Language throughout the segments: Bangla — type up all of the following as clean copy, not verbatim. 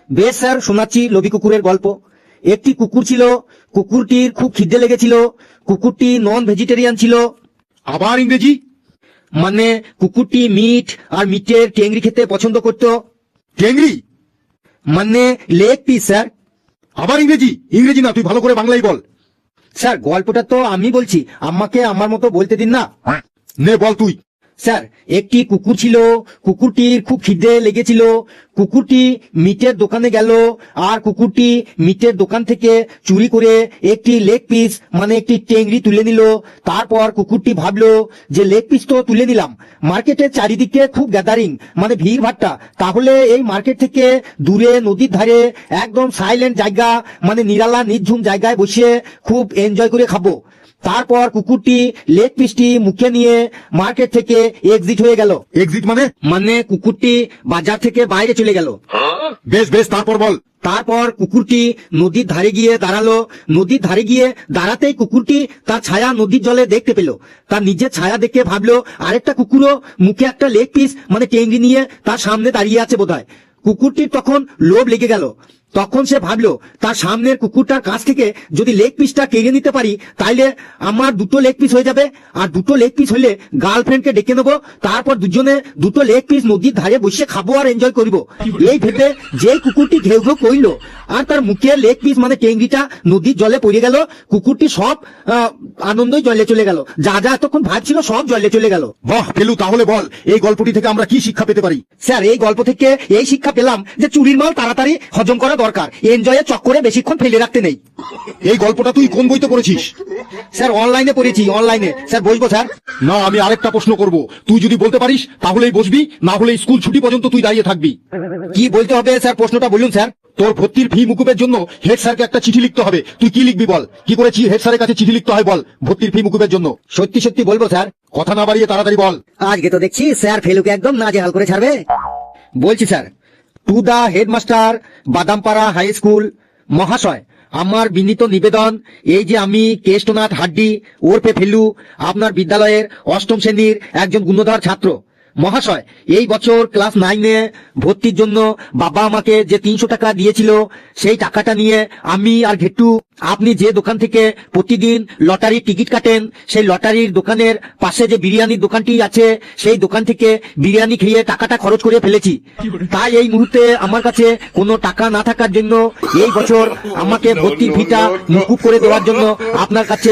বেশ স্যার, শোনাচ্ছি লোভী কুকুরের গল্প। একটি কুকুর ছিল, কুকুরটির খুব খিদে লেগেছিল। কুকুরটি নন ভেজিটেরিয়ান ছিল। আবার ইংরেজি? মানে কুকুরটি মিট আর মিটের টেংরি খেতে পছন্দ করত। টেংরি মানে লেগ পিস স্যার। আবার ইংরেজি? ইংরেজি না, তুই ভালো করে বাংলাই বল। স্যার গল্পটা তো আমি বলছি, আমাকে আমার মতো বলতে দিন না। নে বল তুই। স্যার একটি কুকুর ছিল, কুকুরটির খুব খিদে লেগেছিল। কুকুরটি মিটের দোকানে গেল আর কুকুরটি মিটের দোকান থেকে চুরি করে একটি লেগ পিস মানে একটি টেংরি তুলে নিল। তারপর কুকুরটি ভাবলো যে লেগ পিস তো তুলে নিলাম, মার্কেটের চারিদিকে খুব গ্যাদারিং মানে ভিড় ভাট্টা, তাহলে এই মার্কেট থেকে দূরে নদীর ধারে একদম সাইলেন্ট জায়গা মানে নিরালা নির্ঝুম জায়গায় বসে খুব এনজয় করে খাবো। তারপর কুকুরটি লেগ পিসটি মুখে নিয়ে মার্কেট থেকে এক্সিট হয়ে গেল। এক্সিট মানে? মানে কুকুরটি বাজার থেকে বাইরে চলে গেল। বেশ বেশ, তারপর বল। তারপর কুকুরটি নদীর ধারে গিয়ে দাঁড়ালো। নদীর ধারে গিয়ে দাঁড়াতেই কুকুরটি তার ছায়া নদীর জলে দেখতে পেল। তার নিজের ছায়া দেখে ভাবলো আরেকটা কুকুরও মুখে একটা লেগ পিস মানে টেংরি নিয়ে তার সামনে দাঁড়িয়ে আছে বোধহয়। কুকুরটির তখন লোভ লেগে গেল। তখন সে ভাবলো তার সামনের কুকুরটার কাছ থেকে যদি লেগ পিসটা কেড়ে নিতে পারি তাইলে আমার দুটো লেগ পিস হয়ে যাবে, আর দুটো লেগ পিস হলে গার্লফ্রেন্ডকে ডেকে নেবো, তারপর দুজনে দুটো লেগ পিস নদীর ধারে বসে খাবো আর এনজয় করব। এই ভেবে যে কুকুরটি ঘেউ ঘেউ করলো আর তার মুখে লেগ পিস মানে টেংরিটা নদীর জলে পড়ে গেল, কুকুরটি সব আনন্দই জলে চলে গেল। যা যা এতক্ষণ ভাবছিল সব জলে চলে গেল। বাহ ফেলু, তাহলে বল এই গল্পটি থেকে আমরা কি শিক্ষা পেতে পারি? স্যার এই গল্প থেকে এই শিক্ষা পেলাম যে চুরির মাল তাড়াতাড়ি হজম করা দরকার, এনজয়ের চক্করে বেশিক্ষণ ফেলে রাখতে নেই। এই গল্পটা তুই কোন বইতে পড়েছিস? স্যার অনলাইনে পড়েছি, অনলাইনে। স্যার বসবো স্যার? না, আমি আরেকটা প্রশ্ন করব, তুই যদি বলতে পারিস তাহলেই বসবি, না হলে স্কুল ছুটি পর্যন্ত তুই দাঁড়িয়ে থাকবি। কি বলতে হবে স্যার? প্রশ্নটা বলুন স্যার। তোর ভর্তির ফি মুকুবের জন্য হেড স্যারকে একটা চিঠি লিখতে হবে। তুই কি লিখবি বল? কি করে হেড স্যারের কাছে চিঠি লিখতে হয় বল ভর্তির ফি মুকুবের জন্য? সত্যি সত্যি বলবো স্যার। কথা না বাড়িয়ে তাড়াতাড়ি বল। আজকে তো দেখছি স্যার ফেলুকে একদম নাজেহাল করে ছাড়বে। বলছি sir, to the headmaster Badampara high school মহাশয়, আমার বিনীত নিবেদন, এই যে আমি কেষ্টনাথ হাড্ডি ওরফে ফেলু, আপনার বিদ্যালয়ের অষ্টম শ্রেণীর একজন গুণধর ছাত্র। মহাশয়, এই বছর ক্লাস 9-এ ভর্তির জন্য বাবা আমাকে যে 300 টাকা দিয়েছিল, সেই টাকাটা নিয়ে আমি আর ঘেটু আপনি যে দোকান থেকে প্রতিদিন লটারির টিকিট কাটেন, সেই লটারির দোকানের পাশে যে বিরিয়ানির দোকানটি আছে, সেই দোকান থেকে বিরিয়ানি খেয়ে টাকাটা খরচ করে ফেলেছি। তাই এই মুহূর্তে আমার কাছে কোনো টাকা না থাকার জন্য এই বছর আমাকে ভর্তির ফিটা মুকুব করে দেওয়ার জন্য আপনার কাছে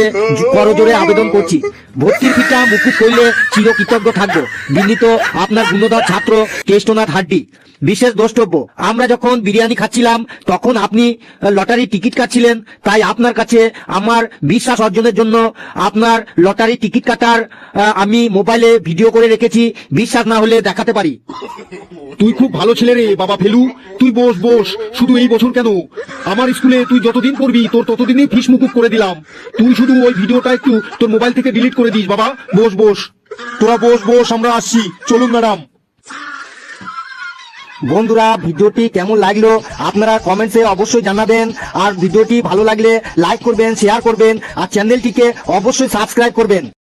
করজোড়ে আবেদন করছি। ভর্তির ফিটা মুকুব করলে চিরকৃতজ্ঞ থাকবো। বিনীত আপনার গুণধর ছাত্র কেষ্টনাথ হাড্ডি। বিশেষ দ্রষ্টব্য, আমরা যখন বিরিয়ানি খাচ্ছিলাম তখন আপনি লটারি টিকিট কাটছিলেন, তাই আপনার কাছে আমার বিশ্বাস অর্জনের জন্য আপনার লটারি টিকিট কাটার আমি মোবাইলে ভিডিও করে রেখেছি, বিশ্বাস না হলে দেখাতে পারি। তুই খুব ভালো ছেলে রে বাবা ফেলু, তুই বস বস। শুধু এই বছর কেন, আমার স্কুলে তুই যতদিন পড়বি তোর ততদিনই ফিস মুকুব করে দিলাম। তুই শুধু ওই ভিডিওটা একটু তোর মোবাইল থেকে ডিলিট করে দিস বাবা। বস বস, তোরা বস বস, আমরা আসছি। চলুন ম্যাডাম। বন্ধুরা, ভিডিওটি কেমন লাগলো আপনারা কমেন্টসে অবশ্যই জানাবেন, আর ভিডিওটি ভালো লাগলে লাইক করবেন, শেয়ার করবেন, আর চ্যানেলটিকে অবশ্যই সাবস্ক্রাইব করবেন।